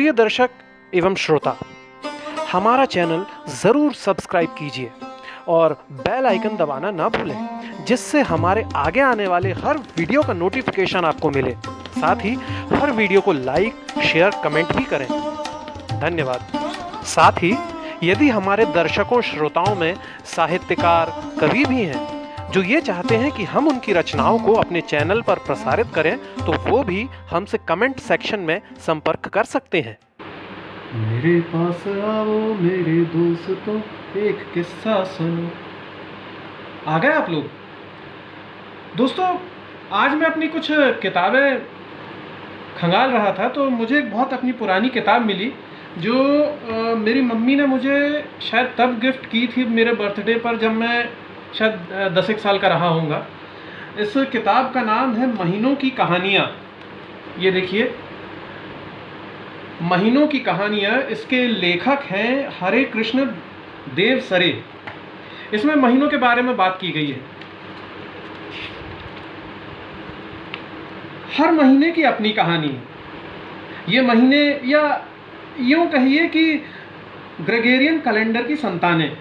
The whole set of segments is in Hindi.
प्रिय दर्शक एवं श्रोता, हमारा चैनल ज़रूर सब्सक्राइब कीजिए और बेल आइकन दबाना ना भूलें, जिससे हमारे आगे आने वाले हर वीडियो का नोटिफिकेशन आपको मिले। साथ ही हर वीडियो को लाइक, शेयर, कमेंट भी करें। धन्यवाद। साथ ही यदि हमारे दर्शकों श्रोताओं में साहित्यकार, कवि भी हैं जो ये चाहते हैं कि हम उनकी रचनाओं को अपने चैनल पर प्रसारित करें, तो वो भी हमसे कमेंट सेक्शन में संपर्क कर सकते हैं। मेरे पास आओ मेरे दोस्तों, एक किस्सा सुनो। आ गए आप लोग? दोस्तों, आज मैं अपनी कुछ किताबें खंगाल रहा था तो मुझे एक बहुत अपनी पुरानी किताब मिली जो मेरी मम्मी ने मुझे शायद तब गिफ्ट की थी मेरे बर्थडे पर, जब मैं शायद 10 एक साल का रहा होऊंगा। इस किताब का नाम है महीनों की कहानियाँ। ये देखिए, महीनों की कहानियाँ। इसके लेखक हैं हरे कृष्ण देव सरे। इसमें महीनों के बारे में बात की गई है। हर महीने की अपनी कहानी है। ये महीने, या यूँ कहिए कि ग्रेगोरियन कैलेंडर की संतानें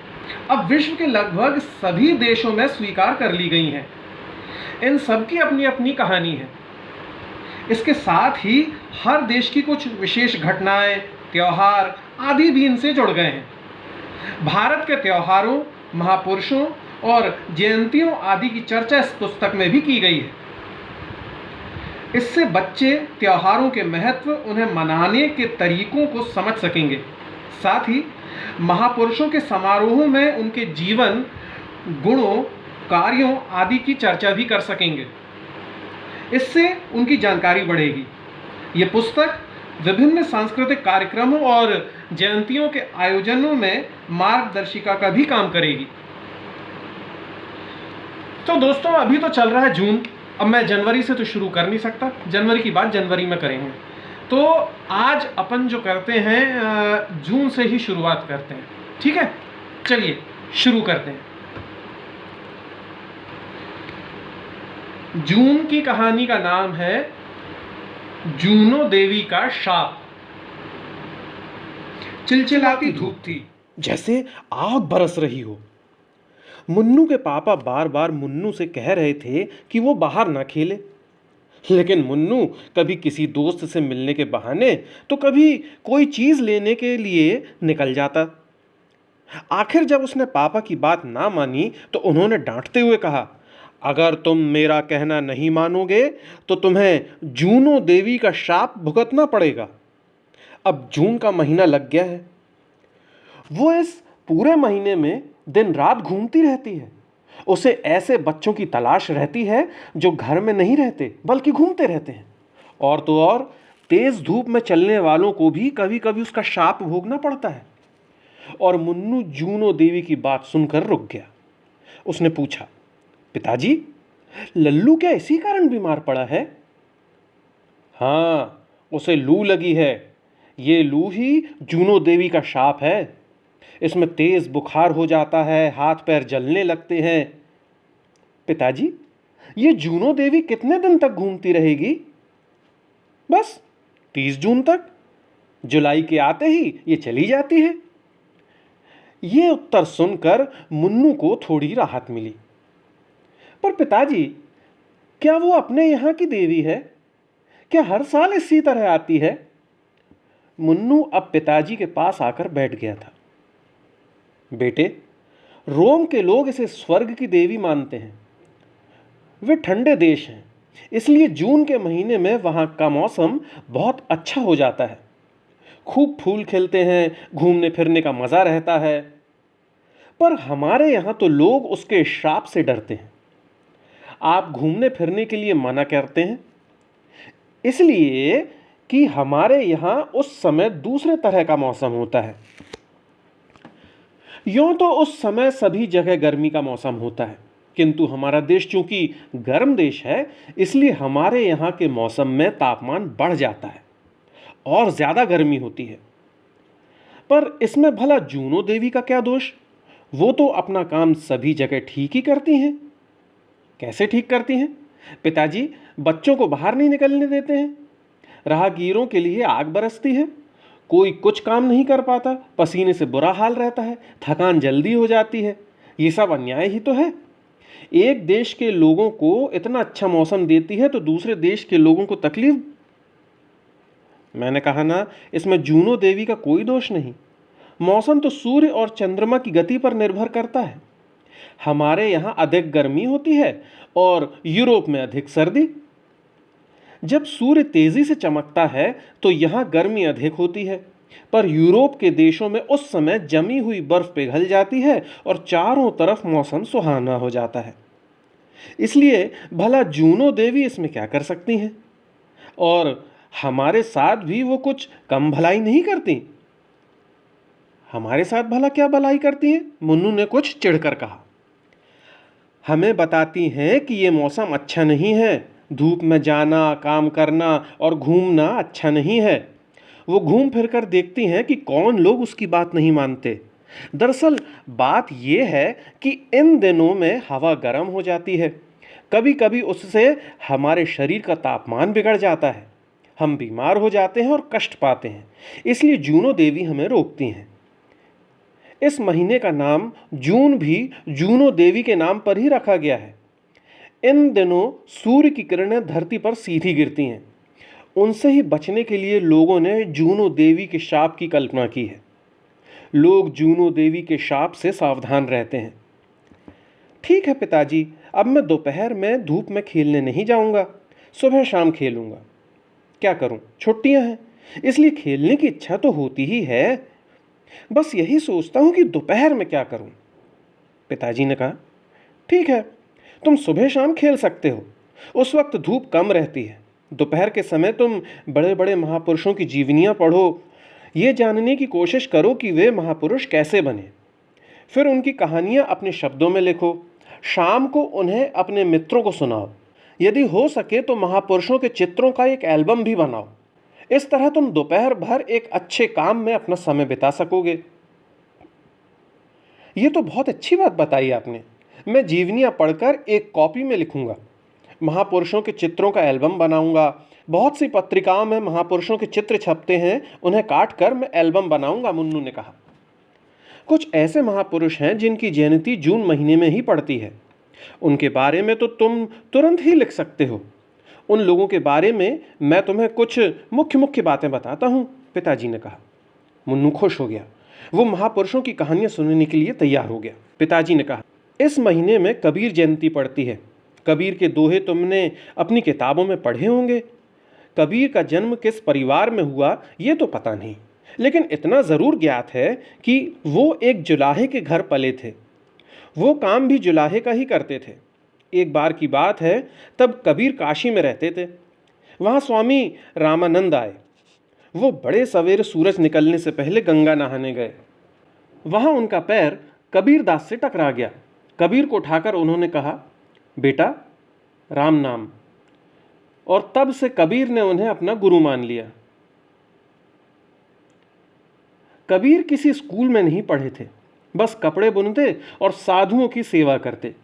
अब विश्व के लगभग सभी देशों में स्वीकार कर ली गई हैं। इन सब की अपनी अपनी कहानी है। इसके साथ ही हर देश की कुछ विशेष घटनाएं, त्योहार आदि भी इनसे जुड़ गए हैं। भारत के त्योहारों, महापुरुषों और जयंतियों आदि की चर्चा इस पुस्तक में भी की गई है। इससे बच्चे त्योहारों के महत्व, उन्हें मनाने के तरीकों को समझ सकेंगे। साथ ही महापुरुषों के समारोहों में उनके जीवन, गुणों, कार्यों आदि की चर्चा भी कर सकेंगे। इससे उनकी जानकारी बढ़ेगी। ये पुस्तक विभिन्न सांस्कृतिक कार्यक्रमों और जयंतियों के आयोजनों में मार्गदर्शिका का भी काम करेगी। तो दोस्तों, अभी तो चल रहा है जून। अब मैं जनवरी से तो शुरू कर नहीं सकता, जनवरी की बात जनवरी में करेंगे। तो आज अपन जो करते हैं, जून से ही शुरुआत करते हैं। ठीक है, चलिए शुरू करते हैं। जून की कहानी का नाम है जूनो देवी का शाप। चिलचिलाती धूप थी, जैसे आग बरस रही हो। मुन्नू के पापा बार बार मुन्नू से कह रहे थे कि वो बाहर ना खेले, लेकिन मुन्नू कभी किसी दोस्त से मिलने के बहाने तो कभी कोई चीज लेने के लिए निकल जाता। आखिर जब उसने पापा की बात ना मानी तो उन्होंने डांटते हुए कहा, अगर तुम मेरा कहना नहीं मानोगे तो तुम्हें जूनो देवी का शाप भुगतना पड़ेगा। अब जून का महीना लग गया है। वो इस पूरे महीने में दिन रात घूमती रहती है। उसे ऐसे बच्चों की तलाश रहती है जो घर में नहीं रहते बल्कि घूमते रहते हैं। और तो और तेज धूप में चलने वालों को भी कभी कभी उसका शाप भोगना पड़ता है। और मुन्नू जूनो देवी की बात सुनकर रुक गया। उसने पूछा, पिताजी, लल्लू क्या इसी कारण बीमार पड़ा है? हाँ, उसे लू लगी है। ये लू ही जूनो देवी का शाप है। इसमें तेज बुखार हो जाता है, हाथ पैर जलने लगते हैं। पिताजी, ये जूनो देवी कितने दिन तक घूमती रहेगी? बस 30 जून तक। जुलाई के आते ही ये चली जाती है। ये उत्तर सुनकर मुन्नू को थोड़ी राहत मिली। पर पिताजी, क्या वो अपने यहाँ की देवी है? क्या हर साल इसी तरह आती है? मुन्नू अब पिताजी के पास आकर बैठ गया था। बेटे, रोम के लोग इसे स्वर्ग की देवी मानते हैं। वे ठंडे देश हैं, इसलिए जून के महीने में वहाँ का मौसम बहुत अच्छा हो जाता है। खूब फूल खिलते हैं, घूमने फिरने का मज़ा रहता है। पर हमारे यहाँ तो लोग उसके श्राप से डरते हैं। आप घूमने फिरने के लिए मना करते हैं, इसलिए कि हमारे यहाँ उस समय दूसरे तरह का मौसम होता है। यूँ तो उस समय सभी जगह गर्मी का मौसम होता है, किंतु हमारा देश चूंकि गर्म देश है, इसलिए हमारे यहाँ के मौसम में तापमान बढ़ जाता है और ज़्यादा गर्मी होती है। पर इसमें भला जूनो देवी का क्या दोष? वो तो अपना काम सभी जगह ठीक ही करती हैं। कैसे ठीक करती हैं? पिताजी, बच्चों को बाहर नहीं निकलने देते हैं, राहगीरों के लिए आग बरसती है, कोई कुछ काम नहीं कर पाता, पसीने से बुरा हाल रहता है, थकान जल्दी हो जाती है। ये सब अन्याय ही तो है। एक देश के लोगों को इतना अच्छा मौसम देती है तो दूसरे देश के लोगों को तकलीफ। मैंने कहा ना, इसमें जूनो देवी का कोई दोष नहीं। मौसम तो सूर्य और चंद्रमा की गति पर निर्भर करता है। हमारे यहाँ अधिक गर्मी होती है और यूरोप में अधिक सर्दी। जब सूर्य तेजी से चमकता है तो यहाँ गर्मी अधिक होती है, पर यूरोप के देशों में उस समय जमी हुई बर्फ पिघल जाती है और चारों तरफ मौसम सुहाना हो जाता है। इसलिए भला जूनो देवी इसमें क्या कर सकती हैं? और हमारे साथ भी वो कुछ कम भलाई नहीं करती। हमारे साथ भला क्या भलाई करती हैं? मुन्नू ने कुछ चिढ़कर कहा। हमें बताती हैं कि ये मौसम अच्छा नहीं है, धूप में जाना, काम करना और घूमना अच्छा नहीं है। वो घूम फिर कर देखती हैं कि कौन लोग उसकी बात नहीं मानते। दरअसल बात यह है कि इन दिनों में हवा गर्म हो जाती है, कभी कभी उससे हमारे शरीर का तापमान बिगड़ जाता है, हम बीमार हो जाते हैं और कष्ट पाते हैं। इसलिए जूनो देवी हमें रोकती हैं। इस महीने का नाम जून भी जूनो देवी के नाम पर ही रखा गया है। इन दिनों सूर्य की किरणें धरती पर सीधी गिरती हैं। उनसे ही बचने के लिए लोगों ने जूनो देवी के शाप की कल्पना की है। लोग जूनो देवी के शाप से सावधान रहते हैं। ठीक है पिताजी, अब मैं दोपहर में धूप में खेलने नहीं जाऊंगा, सुबह शाम खेलूंगा। क्या करूं, छुट्टियां हैं, इसलिए खेलने की इच्छा तो होती ही है। बस यही सोचता हूं कि दोपहर में क्या करूं। पिताजी ने कहा, ठीक है, तुम सुबह शाम खेल सकते हो, उस वक्त धूप कम रहती है। दोपहर के समय तुम बड़े बड़े महापुरुषों की जीवनियां पढ़ो, ये जानने की कोशिश करो कि वे महापुरुष कैसे बने। फिर उनकी कहानियां अपने शब्दों में लिखो। शाम को उन्हें अपने मित्रों को सुनाओ। यदि हो सके तो महापुरुषों के चित्रों का एक एल्बम भी बनाओ। इस तरह तुम दोपहर भर एक अच्छे काम में अपना समय बिता सकोगे। ये तो बहुत अच्छी बात बताई आपने। मैं जीवनियां पढ़कर एक कॉपी में लिखूंगा, महापुरुषों के चित्रों का एल्बम बनाऊंगा। बहुत सी पत्रिकाओं में महापुरुषों के चित्र छपते हैं, उन्हें काट कर मैं एल्बम बनाऊंगा, मुन्नू ने कहा। कुछ ऐसे महापुरुष हैं जिनकी जयंती जून महीने में ही पड़ती है। उनके बारे में तो तुम तुरंत ही लिख सकते हो। उन लोगों के बारे में मैं तुम्हें कुछ मुख्य मुख्य बातें बताता हूं, पिताजी ने कहा। मुन्नू खुश हो गया। वो महापुरुषों की कहानियां सुनने के लिए तैयार हो गया। पिताजी ने कहा, इस महीने में कबीर जयंती पड़ती है। कबीर के दोहे तुमने अपनी किताबों में पढ़े होंगे। कबीर का जन्म किस परिवार में हुआ ये तो पता नहीं, लेकिन इतना ज़रूर ज्ञात है कि वो एक जुलाहे के घर पले थे। वो काम भी जुलाहे का ही करते थे। एक बार की बात है, तब कबीर काशी में रहते थे। वहाँ स्वामी रामानंद आए। वो बड़े सवेरे सूरज निकलने से पहले गंगा नहाने गए। वहाँ उनका पैर कबीर दास से टकरा गया। कबीर को उठाकर उन्होंने कहा, बेटा राम नाम। और तब से कबीर ने उन्हें अपना गुरु मान लिया। कबीर किसी स्कूल में नहीं पढ़े थे, बस कपड़े बुनते और साधुओं की सेवा करते।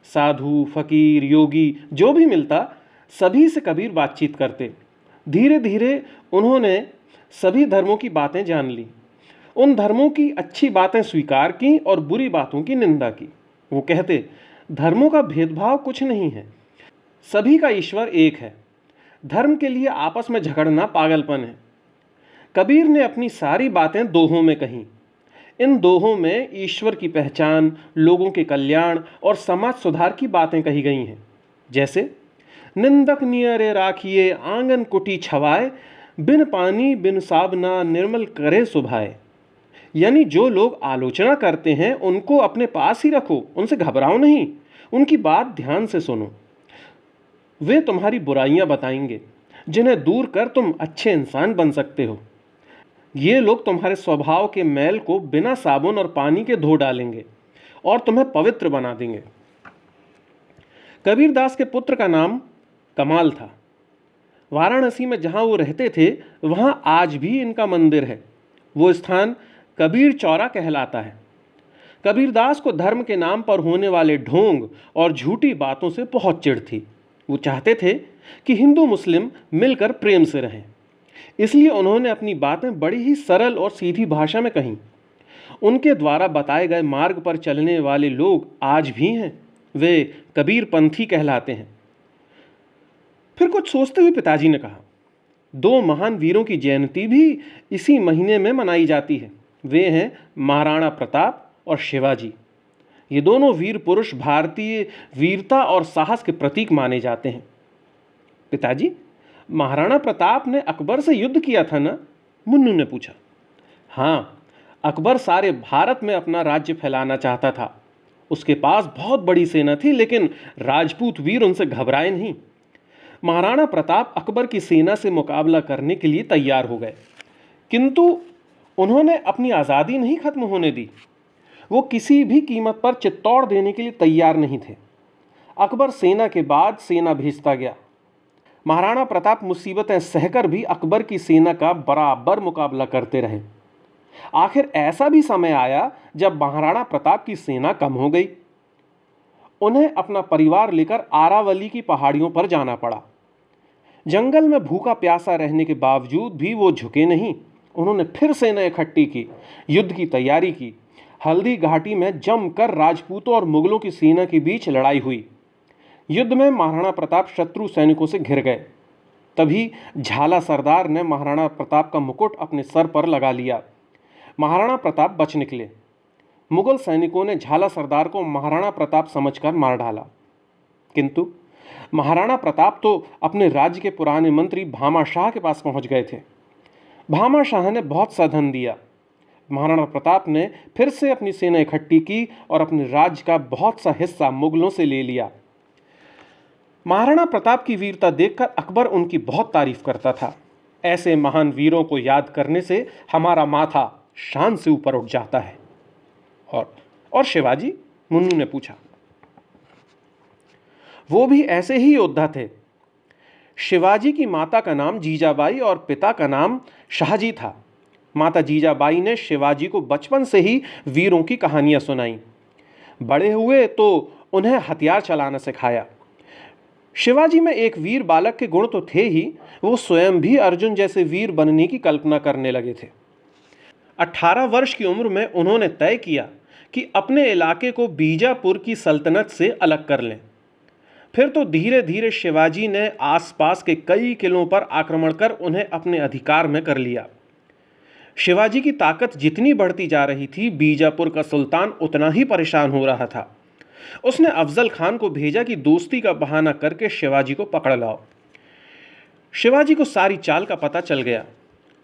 साधु, फकीर, योगी जो भी मिलता सभी से कबीर बातचीत करते। धीरे धीरे उन्होंने सभी धर्मों की बातें जान ली। उन धर्मों की अच्छी बातें स्वीकार की और बुरी बातों की निंदा की। वो कहते, धर्मों का भेदभाव कुछ नहीं है, सभी का ईश्वर एक है। धर्म के लिए आपस में झगड़ना पागलपन है। कबीर ने अपनी सारी बातें दोहों में कहीं। इन दोहों में ईश्वर की पहचान, लोगों के कल्याण और समाज सुधार की बातें कही गई हैं। जैसे, निंदक नियरे राखिए आंगन कुटी छवाए, बिन पानी बिन साबना निर्मल करे सुभाए। यानी जो लोग आलोचना करते हैं उनको अपने पास ही रखो, उनसे घबराओ नहीं, उनकी बात ध्यान से सुनो। वे तुम्हारी बुराइयां बताएंगे, जिन्हें दूर कर तुम अच्छे इंसान बन सकते हो। ये लोग तुम्हारे स्वभाव के मैल को बिना साबुन और पानी के धो डालेंगे और तुम्हें पवित्र बना देंगे। कबीरदास के पुत्र का नाम कमाल था। वाराणसी में जहाँ वो रहते थे वहाँ आज भी इनका मंदिर है। वो स्थान कबीर चौरा कहलाता है। कबीरदास को धर्म के नाम पर होने वाले ढोंग और झूठी बातों से बहुत चिढ़ थी। वो चाहते थे कि हिंदू मुस्लिम मिलकर प्रेम से रहें। इसलिए उन्होंने अपनी बातें बड़ी ही सरल और सीधी भाषा में कहीं। उनके द्वारा बताए गए मार्ग पर चलने वाले लोग आज भी हैं, वे कबीरपंथी कहलाते हैं। फिर कुछ सोचते हुए पिताजी ने कहा, दो महान वीरों की जयंती भी इसी महीने में मनाई जाती है। वे हैं महाराणा प्रताप और शिवाजी। ये दोनों वीर पुरुष भारतीय वीरता और साहस के प्रतीक माने जाते हैं। पिताजी, महाराणा प्रताप ने अकबर से युद्ध किया था ना? मुन्नू ने पूछा। हाँ, अकबर सारे भारत में अपना राज्य फैलाना चाहता था। उसके पास बहुत बड़ी सेना थी, लेकिन राजपूत वीर उनसे घबराए नहीं। महाराणा प्रताप अकबर की सेना से मुकाबला करने के लिए तैयार हो गए, किंतु उन्होंने अपनी आज़ादी नहीं खत्म होने दी। वो किसी भी कीमत पर चित्तौड़ देने के लिए तैयार नहीं थे। अकबर सेना के बाद सेना भेजता गया। महाराणा प्रताप मुसीबतें सहकर भी अकबर की सेना का बराबर मुकाबला करते रहे। आखिर ऐसा भी समय आया जब महाराणा प्रताप की सेना कम हो गई। उन्हें अपना परिवार लेकर आरावली की पहाड़ियों पर जाना पड़ा। जंगल में भूखा प्यासा रहने के बावजूद भी वो झुके नहीं। उन्होंने फिर सेना इकट्ठी की, युद्ध की तैयारी की। हल्दी घाटी में जमकर राजपूतों और मुगलों की सेना के बीच लड़ाई हुई। युद्ध में महाराणा प्रताप शत्रु सैनिकों से घिर गए। तभी झाला सरदार ने महाराणा प्रताप का मुकुट अपने सर पर लगा लिया। महाराणा प्रताप बच निकले। मुगल सैनिकों ने झाला सरदार को महाराणा प्रताप समझकर मार डाला, किंतु महाराणा प्रताप तो अपने राज्य के पुराने मंत्री भामा शाह के पास पहुंच गए थे। भामा शाह ने बहुत सा धन दिया। महाराणा प्रताप ने फिर से अपनी सेना इकट्ठी की और अपने राज्य का बहुत सा हिस्सा मुगलों से ले लिया। महाराणा प्रताप की वीरता देखकर अकबर उनकी बहुत तारीफ करता था। ऐसे महान वीरों को याद करने से हमारा माथा शान से ऊपर उठ जाता है। और शिवाजी? मुन्नू ने पूछा। वो भी ऐसे ही योद्धा थे। शिवाजी की माता का नाम जीजाबाई और पिता का नाम शाहजी था। माता जीजाबाई ने शिवाजी को बचपन से ही वीरों की कहानियां सुनाई। बड़े हुए तो उन्हें हथियार चलाना सिखाया। शिवाजी में एक वीर बालक के गुण तो थे ही, वो स्वयं भी अर्जुन जैसे वीर बनने की कल्पना करने लगे थे। 18 वर्ष की उम्र में उन्होंने तय किया कि अपने इलाके को बीजापुर की सल्तनत से अलग कर लें। फिर तो धीरे धीरे शिवाजी ने आसपास के कई किलों पर आक्रमण कर उन्हें अपने अधिकार में कर लिया। शिवाजी की ताकत जितनी बढ़ती जा रही थी, बीजापुर का सुल्तान उतना ही परेशान हो रहा था। उसने अफजल खान को भेजा कि दोस्ती का बहाना करके शिवाजी को पकड़ लाओ। शिवाजी को सारी चाल का पता चल गया।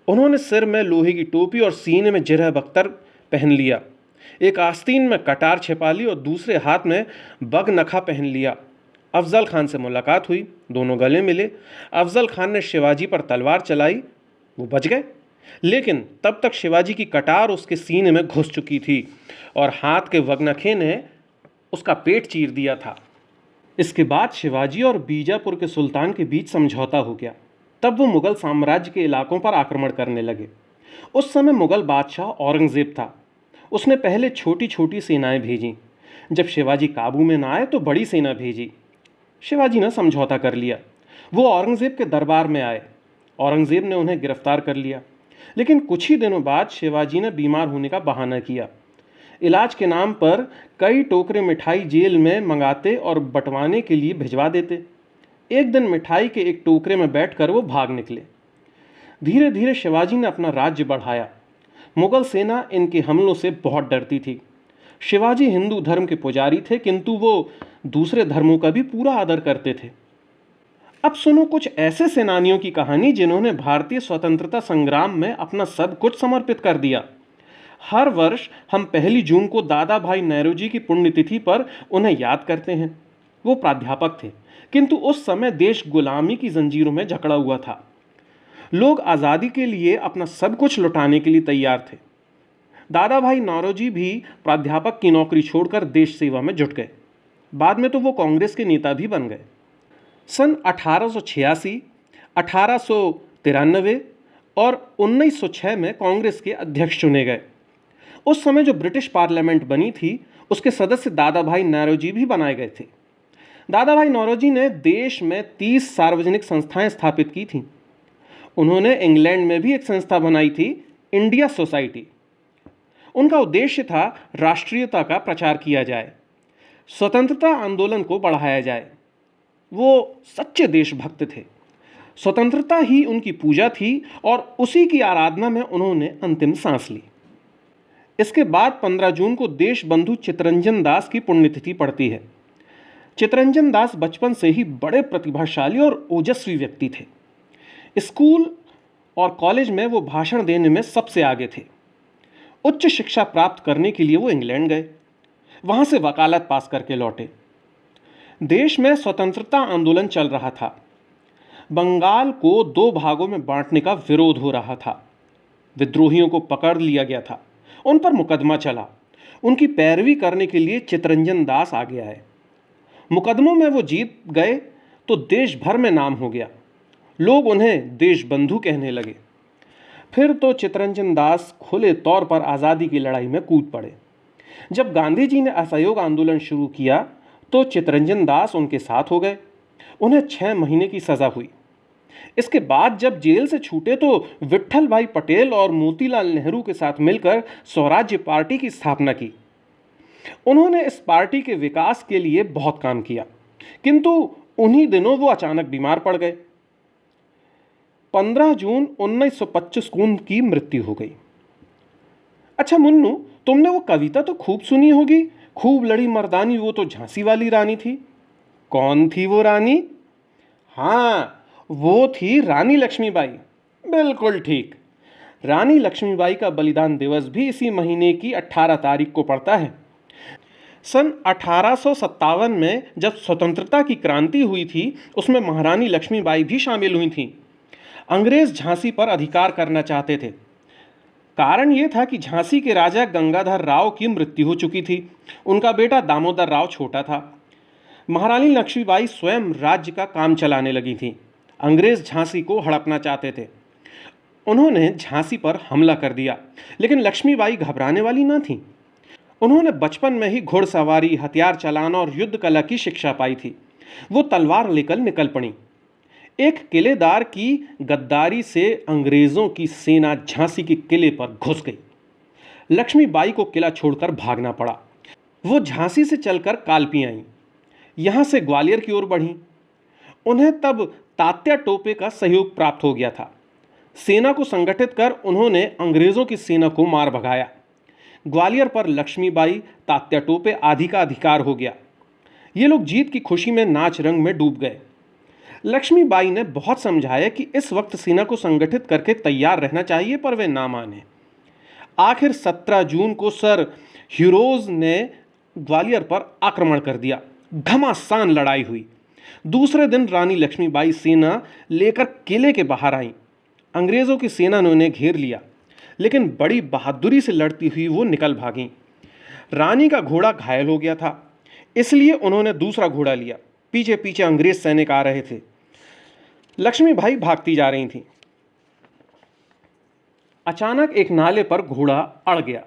उन्होंने सिर में लोहे की टोपी और सीने में जिरह बख्तर पहन लिया। एक आस्तीन में कटार छिपा ली और दूसरे हाथ में बग नखा पहन लिया। अफजल खान से मुलाकात हुई, दोनों गले मिले। अफजल खान ने शिवाजी पर तलवार चलाई, वो बच गए, लेकिन तब तक शिवाजी की कटार उसके सीने में घुस चुकी थी और हाथ के वगनखे ने उसका पेट चीर दिया था। इसके बाद शिवाजी और बीजापुर के सुल्तान के बीच समझौता हो गया। तब वो मुगल साम्राज्य के इलाकों पर आक्रमण करने लगे। उस समय मुगल बादशाह औरंगजेब था। उसने पहले छोटी छोटी सेनाएं भेजीं। जब शिवाजी काबू में ना आए तो बड़ी सेना भेजी। शिवाजी ने समझौता कर लिया। वो औरंगजेब के दरबार में आए। औरंगजेब ने उन्हें गिरफ्तार कर लिया, लेकिन कुछ ही दिनों बाद शिवाजी ने बीमार होने का बहाना किया। इलाज के नाम पर कई टोकरे मिठाई जेल में मंगाते और बंटवाने के लिए भिजवा देते। एक दिन मिठाई के एक टोकरे में बैठकर वो भाग निकले। धीरे धीरे शिवाजी ने अपना राज्य बढ़ाया। मुगल सेना इनके हमलों से बहुत डरती थी। शिवाजी हिंदू धर्म के पुजारी थे, किंतु वो दूसरे धर्मों का भी पूरा आदर करते थे। अब सुनो कुछ ऐसे सेनानियों की कहानी जिन्होंने भारतीय स्वतंत्रता संग्राम में अपना सब कुछ समर्पित कर दिया। हर वर्ष हम 1 जून को दादा भाई नौरोजी की पुण्यतिथि पर उन्हें याद करते हैं। वो प्राध्यापक थे, किंतु उस समय देश गुलामी की जंजीरों में जकड़ा हुआ था। लोग आज़ादी के लिए अपना सब कुछ लुटाने के लिए तैयार थे। दादा भाई नौरोजी भी प्राध्यापक की नौकरी छोड़कर देश सेवा में जुट गए। बाद में तो वो कांग्रेस के नेता भी बन गए। सन 1886, 1893 और 1906 में कांग्रेस के अध्यक्ष चुने गए। उस समय जो ब्रिटिश पार्लियामेंट बनी थी, उसके सदस्य दादा भाई नौरोजी भी बनाए गए थे। दादा भाई नौरोजी ने देश में 30 सार्वजनिक संस्थाएं स्थापित की थीं। उन्होंने इंग्लैंड में भी एक संस्था बनाई थी, इंडिया सोसाइटी। उनका उद्देश्य था राष्ट्रीयता का प्रचार किया जाए, स्वतंत्रता आंदोलन को बढ़ाया जाए। वो सच्चे देशभक्त थे। स्वतंत्रता ही उनकी पूजा थी और उसी की आराधना में उन्होंने अंतिम सांस ली। इसके बाद 15 जून को देश बंधु चित्तरंजन दास की पुण्यतिथि पड़ती है। चित्तरंजन दास बचपन से ही बड़े प्रतिभाशाली और ओजस्वी व्यक्ति थे। स्कूल और कॉलेज में वो भाषण देने में सबसे आगे थे। उच्च शिक्षा प्राप्त करने के लिए वो इंग्लैंड गए, वहां से वकालत पास करके लौटे। देश में स्वतंत्रता आंदोलन चल रहा था। बंगाल को 2 भागों में बांटने का विरोध हो रहा था। विद्रोहियों को पकड़ लिया गया था, उन पर मुकदमा चला। उनकी पैरवी करने के लिए चित्तरंजन दास आगे आए। मुकदमों में वो जीत गए तो देश भर में नाम हो गया। लोग उन्हें देशबंधु कहने लगे। फिर तो चित्तरंजन दास खुले तौर पर आज़ादी की लड़ाई में कूद पड़े। जब गांधी जी ने असहयोग आंदोलन शुरू किया तो चित्तरंजन दास उनके साथ हो गए। उन्हें 6 महीने की सज़ा हुई। इसके बाद जब जेल से छूटे तो विट्ठल भाई पटेल और मोतीलाल नेहरू के साथ मिलकर स्वराज्य पार्टी की स्थापना की। उन्होंने इस पार्टी के विकास के लिए बहुत काम किया, किंतु उन्हीं दिनों वो अचानक बीमार पड़ गए। 15 जून 1925 को उनकी मृत्यु हो गई। अच्छा मुन्नू, तुमने वो कविता तो खूब सुनी होगी, खूब लड़ी मर्दानी वो तो झांसी वाली रानी थी। कौन थी वो रानी? हाँ, वो थी रानी लक्ष्मीबाई। बिल्कुल ठीक। रानी लक्ष्मीबाई का बलिदान दिवस भी इसी महीने की 18 तारीख को पड़ता है। सन 1857 में जब स्वतंत्रता की क्रांति हुई थी, उसमें महारानी लक्ष्मीबाई भी शामिल हुई थीं। अंग्रेज झांसी पर अधिकार करना चाहते थे। कारण यह था कि झांसी के राजा गंगाधर राव की मृत्यु हो चुकी थी। उनका बेटा दामोदर राव छोटा था। महारानी लक्ष्मीबाई स्वयं राज्य का काम चलाने लगी थीं। अंग्रेज झांसी को हड़पना चाहते थे। उन्होंने झांसी पर हमला कर दिया, लेकिन लक्ष्मीबाई घबराने वाली न थीं। उन्होंने बचपन में ही घुड़सवारी, हथियार चलाना और युद्ध कला की शिक्षा पाई थी। वो तलवार लेकर निकल पड़ी। एक किलेदार की गद्दारी से अंग्रेजों की सेना झांसी के किले पर घुस गई। लक्ष्मीबाई को किला छोड़कर भागना पड़ा। वो झांसी से चलकर कालपी आईं, यहां से ग्वालियर की ओर बढ़ीं। उन्हें तब तात्या टोपे का सहयोग प्राप्त हो गया था। सेना को संगठित कर उन्होंने अंग्रेजों की सेना को मार भगाया। ग्वालियर पर लक्ष्मीबाई, तात्या टोपे आदि का अधिकार हो गया। ये लोग जीत की खुशी में नाच रंग में डूब गए। लक्ष्मीबाई ने बहुत समझाया कि इस वक्त सेना को संगठित करके तैयार रहना चाहिए, पर वे ना माने। आखिर 17 जून को सर ह्यूरोज ने ग्वालियर पर आक्रमण कर दिया। घमासान लड़ाई हुई। दूसरे दिन रानी लक्ष्मीबाई सेना लेकर किले के बाहर आईं। अंग्रेजों की सेना ने उन्हें घेर लिया, लेकिन बड़ी बहादुरी से लड़ती हुई वो निकल भागीं। रानी का घोड़ा घायल हो गया था, इसलिए उन्होंने दूसरा घोड़ा लिया। पीछे पीछे अंग्रेज सैनिक आ रहे थे। लक्ष्मीबाई भागती जा रही थीं। अचानक एक नाले पर घोड़ा अड़ गया।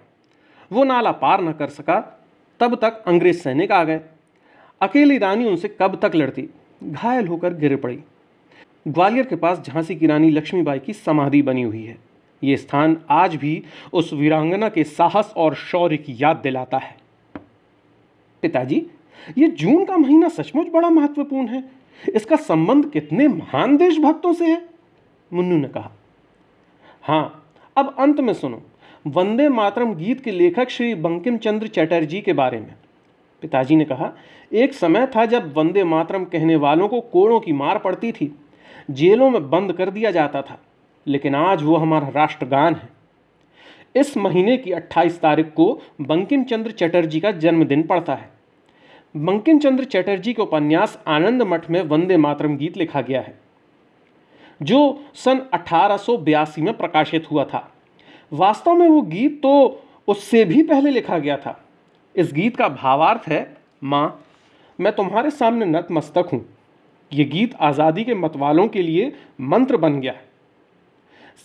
वो नाला पार न कर सका। तब तक अंग्रेज सैनिक आ गए। अकेली रानी उनसे कब तक लड़ती, घायल होकर गिर पड़ी। ग्वालियर के पास झांसी की रानी लक्ष्मीबाई की समाधि बनी हुई है। ये स्थान आज भी उस वीरांगना के साहस और शौर्य की याद दिलाता है। पिताजी, ये जून का महीना सचमुच बड़ा महत्वपूर्ण है। इसका संबंध कितने महान देशभक्तों से है, मुन्नू ने कहा। हाँ, अब अंत में सुनो वंदे मातरम गीत के लेखक श्री बंकिम चंद्र चटर्जी के बारे में। पिताजी ने कहा, एक समय था जब वंदे मातरम कहने वालों को कोड़ों की मार पड़ती थी, जेलों में बंद कर दिया जाता था, लेकिन आज वो हमारा राष्ट्रगान है। इस महीने की 28 तारीख को बंकिम चंद्र चटर्जी का जन्मदिन पड़ता है। बंकिम चंद्र चटर्जी के उपन्यास आनंद मठ में वंदे मातरम गीत लिखा गया है, जो सन 1882 में प्रकाशित हुआ था। वास्तव में वो गीत तो उससे भी पहले लिखा गया था। इस गीत का भावार्थ है, माँ, मैं तुम्हारे सामने नतमस्तक हूँ। ये गीत आज़ादी के मतवालों के लिए मंत्र बन गया है।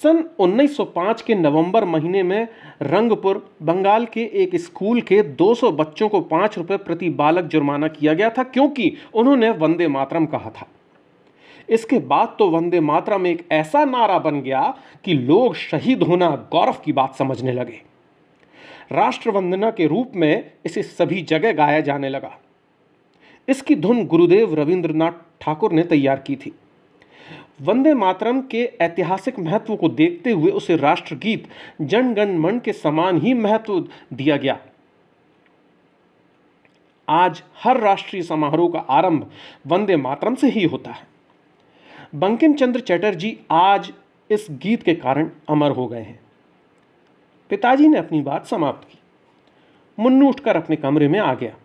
सन 1905 के नवंबर महीने में रंगपुर, बंगाल के एक स्कूल के 200 बच्चों को 5 रुपये प्रति बालक जुर्माना किया गया था, क्योंकि उन्होंने वंदे मातरम कहा था। इसके बाद तो वंदे मातरम एक ऐसा नारा बन गया कि लोग शहीद होना गौरव की बात समझने लगे। राष्ट्र वंदना के रूप में इसे सभी जगह गाया जाने लगा। इसकी धुन गुरुदेव रविंद्रनाथ ठाकुर ने तैयार की थी। वंदे मातरम के ऐतिहासिक महत्व को देखते हुए उसे राष्ट्रगीत जन गण मन के समान ही महत्व दिया गया। आज हर राष्ट्रीय समारोह का आरंभ वंदे मातरम से ही होता है। बंकिम चंद्र चटर्जी आज इस गीत के कारण अमर हो गए हैं। पिताजी ने अपनी बात समाप्त की। मुन्नू उठकर अपने कमरे में आ गया।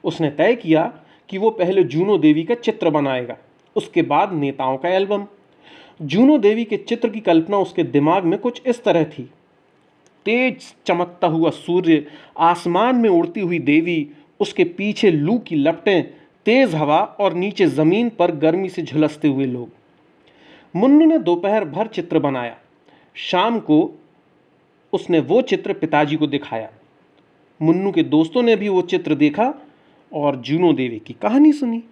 उसने तय किया कि वो पहले जूनो देवी का चित्र बनाएगा, उसके बाद नेताओं का एल्बम। जूनो देवी के चित्र की कल्पना उसके दिमाग में कुछ इस तरह थी। तेज चमकता हुआ सूर्य, आसमान में उड़ती हुई देवी, उसके पीछे लू की लपटें, तेज हवा और नीचे जमीन पर गर्मी से झुलसते हुए लोग। मुन्नू ने दोपहर भर चित्र बनाया। शाम को उसने वो चित्र पिताजी को दिखाया। मुन्नू के दोस्तों ने भी वो चित्र देखा और जूनो देवी की कहानी सुनी।